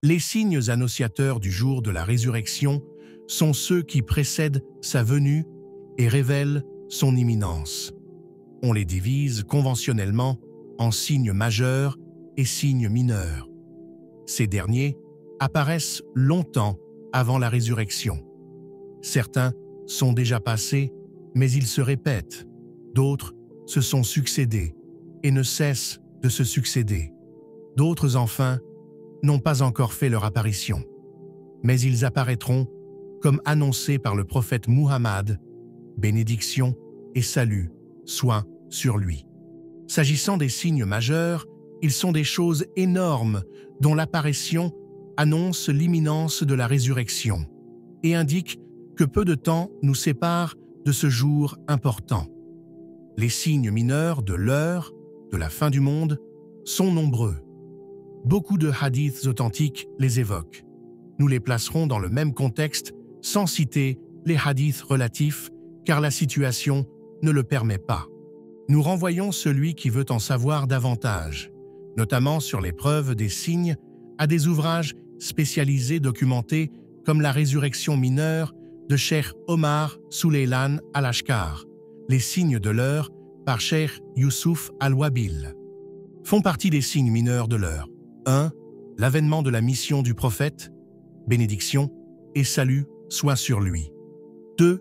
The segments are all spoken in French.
Les signes annonciateurs du jour de la résurrection sont ceux qui précèdent sa venue et révèlent son imminence. On les divise conventionnellement en signes majeurs et signes mineurs. Ces derniers apparaissent longtemps avant la résurrection. Certains sont déjà passés, mais ils se répètent. D'autres se sont succédés et ne cessent de se succéder. D'autres, enfin, n'ont pas encore fait leur apparition. Mais ils apparaîtront comme annoncés par le prophète Muhammad, bénédiction et salut soient sur lui. S'agissant des signes majeurs, ils sont des choses énormes dont l'apparition annonce l'imminence de la résurrection et indique que peu de temps nous sépare de ce jour important. Les signes mineurs de l'heure, de la fin du monde, sont nombreux. Beaucoup de hadiths authentiques les évoquent. Nous les placerons dans le même contexte sans citer les hadiths relatifs car la situation ne le permet pas. Nous renvoyons celui qui veut en savoir davantage, notamment sur les preuves des signes, à des ouvrages spécialisés documentés comme la résurrection mineure de Cheikh Omar Souleylan al-Ashkar, les signes de l'heure par Cheikh Youssouf al-Wabil. Font partie des signes mineurs de l'heure. 1. L'avènement de la mission du prophète, bénédiction et salut soient sur lui. 2.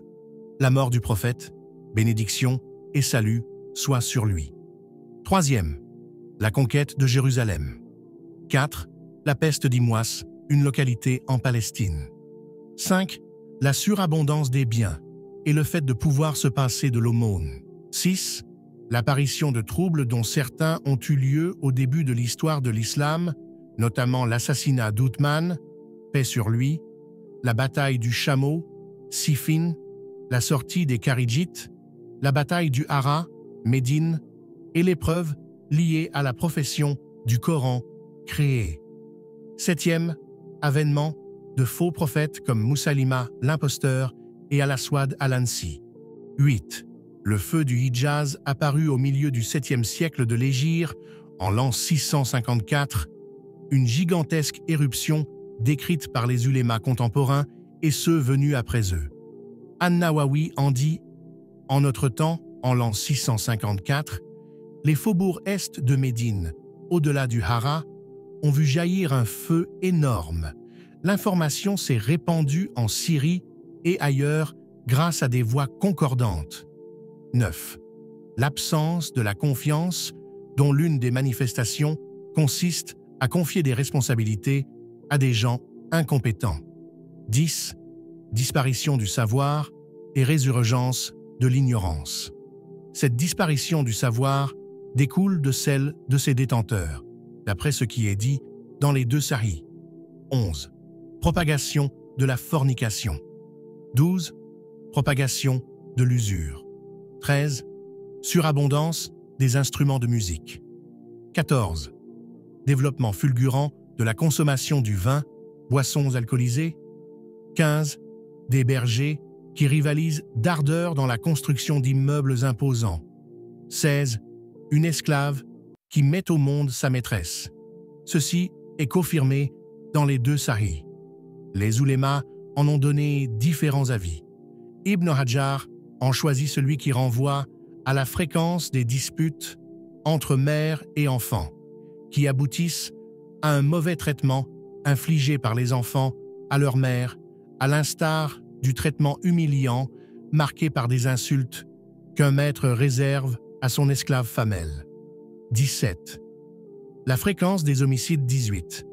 La mort du prophète, bénédiction et salut soient sur lui. 3e. La conquête de Jérusalem. 4. La peste d'Imwas, une localité en Palestine. 5. La surabondance des biens et le fait de pouvoir se passer de l'aumône. 6. L'apparition de troubles dont certains ont eu lieu au début de l'histoire de l'islam, notamment l'assassinat d'Uthman, paix sur lui, la bataille du Chameau, Siffin, la sortie des Kharijites, la bataille du Hara, Médine, et l'épreuve liée à la profession du Coran créé. 7e, avènement de faux prophètes comme Moussalima l'imposteur et Al-Aswad al-Ansi. 8. Le feu du Hijaz apparu au milieu du 7e siècle de l'Hégire, en l'an 654, une gigantesque éruption décrite par les ulémas contemporains et ceux venus après eux. An-Nawawi en dit « En notre temps, en l'an 654, les faubourgs est de Médine, au-delà du Hara, ont vu jaillir un feu énorme. L'information s'est répandue en Syrie et ailleurs grâce à des voix concordantes. » 9. L'absence de la confiance, dont l'une des manifestations consiste à confier des responsabilités à des gens incompétents. 10. Disparition du savoir et résurgence de l'ignorance. Cette disparition du savoir découle de celle de ses détenteurs, d'après ce qui est dit dans les 2 Sahih. 11. Propagation de la fornication. 12. Propagation de l'usure. 13. Surabondance des instruments de musique. 14. Développement fulgurant de la consommation du vin, boissons alcoolisées. 15. Des bergers qui rivalisent d'ardeur dans la construction d'immeubles imposants. 16. Une esclave qui met au monde sa maîtresse. Ceci est confirmé dans les 2 Sahih. Les oulémas en ont donné différents avis. Ibn Hajar en choisit celui qui renvoie à la fréquence des disputes entre mère et enfants, qui aboutissent à un mauvais traitement infligé par les enfants à leur mère, à l'instar du traitement humiliant marqué par des insultes qu'un maître réserve à son esclave femelle. 17. La fréquence des homicides 18.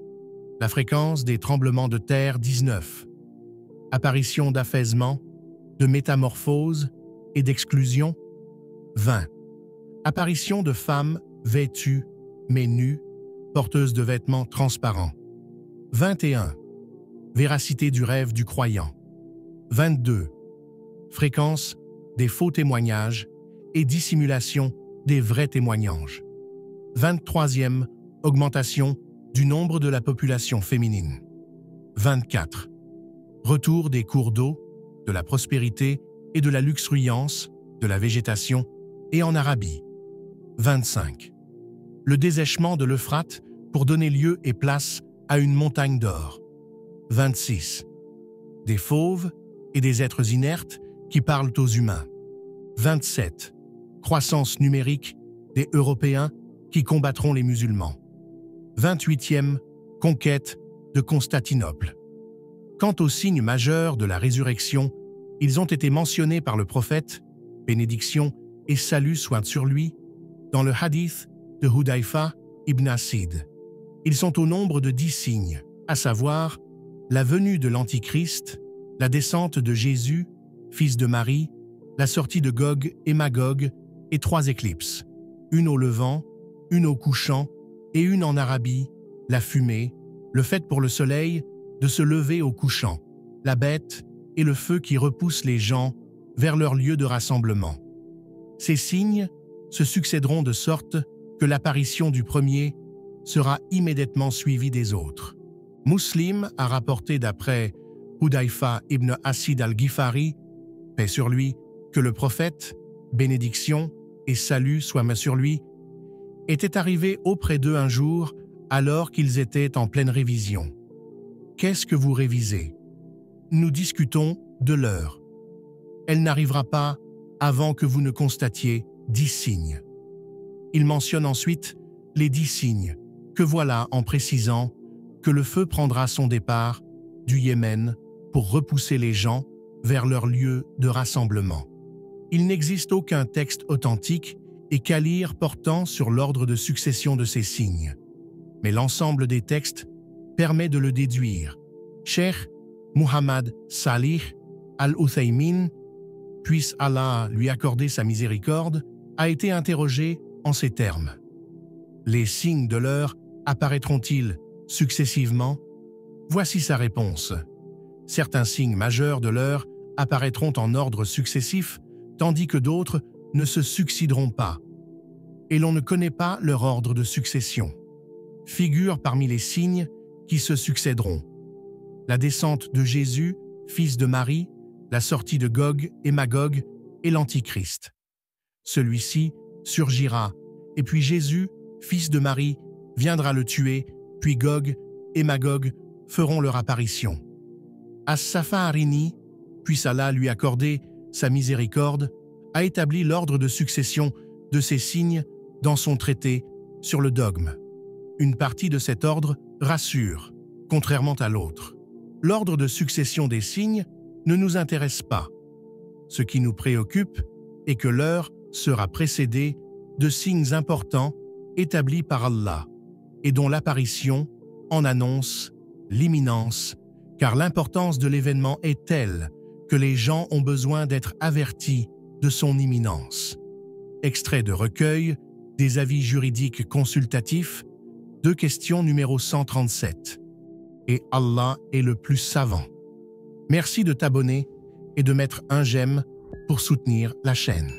La fréquence des tremblements de terre 19. Apparition d'affaisement, de métamorphose et d'exclusion 20. Apparition de femmes vêtues mais nues, porteuses de vêtements transparents. 21. Véracité du rêve du croyant. 22. Fréquence des faux témoignages et dissimulation des vrais témoignages. 23e. Augmentation du nombre de la population féminine. 24. Retour des cours d'eau, de la prospérité et de la luxuriance, de la végétation et en Arabie. 25. Le dessèchement de l'Euphrate pour donner lieu et place à une montagne d'or. 26. Des fauves et des êtres inertes qui parlent aux humains. 27. Croissance numérique des Européens qui combattront les musulmans. 28e. Conquête de Constantinople. Quant aux signes majeurs de la résurrection, ils ont été mentionnés par le prophète, bénédiction et salut soient sur lui, dans le hadith de Hudayfa ibn Asid. Ils sont au nombre de 10 signes, à savoir la venue de l'Antichrist, la descente de Jésus, fils de Marie, la sortie de Gog et Magog et 3 éclipses, une au levant, une au couchant et une en Arabie, la fumée, le fait pour le soleil de se lever au couchant, la bête et le feu qui repoussent les gens vers leur lieu de rassemblement. Ces signes se succéderont de sorte que l'apparition du premier sera immédiatement suivie des autres. Muslim a rapporté d'après Hudayfa ibn Asid al-Ghifari, paix sur lui, que le prophète, bénédiction et salut soient sur lui, était arrivé auprès d'eux un jour alors qu'ils étaient en pleine révision. Qu'est-ce que vous révisez? Nous discutons de l'heure. Elle n'arrivera pas avant que vous ne constatiez 10 signes. Il mentionne ensuite les 10 signes, que voilà en précisant que le feu prendra son départ du Yémen pour repousser les gens vers leur lieu de rassemblement. Il n'existe aucun texte authentique et qu'à lire portant sur l'ordre de succession de ces signes. Mais l'ensemble des textes permet de le déduire. Cheikh Muhammad Salih al-Uthaymin, puisse Allah lui accorder sa miséricorde, a été interrogé en ces termes. Les signes de l'heure apparaîtront-ils successivement? Voici sa réponse. Certains signes majeurs de l'heure apparaîtront en ordre successif, tandis que d'autres ne se succéderont pas, et l'on ne connaît pas leur ordre de succession. Figurent parmi les signes qui se succéderont la descente de Jésus, fils de Marie, la sortie de Gog et Magog et l'Antichrist. Celui-ci surgira, et puis Jésus, fils de Marie, viendra le tuer, puis Gog et Magog feront leur apparition. As-Safarini, puisse Allah lui accorder sa miséricorde, a établi l'ordre de succession de ces signes dans son traité sur le dogme. Une partie de cet ordre rassure, contrairement à l'autre. L'ordre de succession des signes ne nous intéresse pas. Ce qui nous préoccupe est que l'heure sera précédée de signes importants établis par Allah et dont l'apparition en annonce l'imminence, car l'importance de l'événement est telle que les gens ont besoin d'être avertis de son imminence. Extrait de recueil des avis juridiques consultatifs, 2 questions numéro 137. Et Allah est le plus savant. Merci de t'abonner et de mettre un j'aime pour soutenir la chaîne.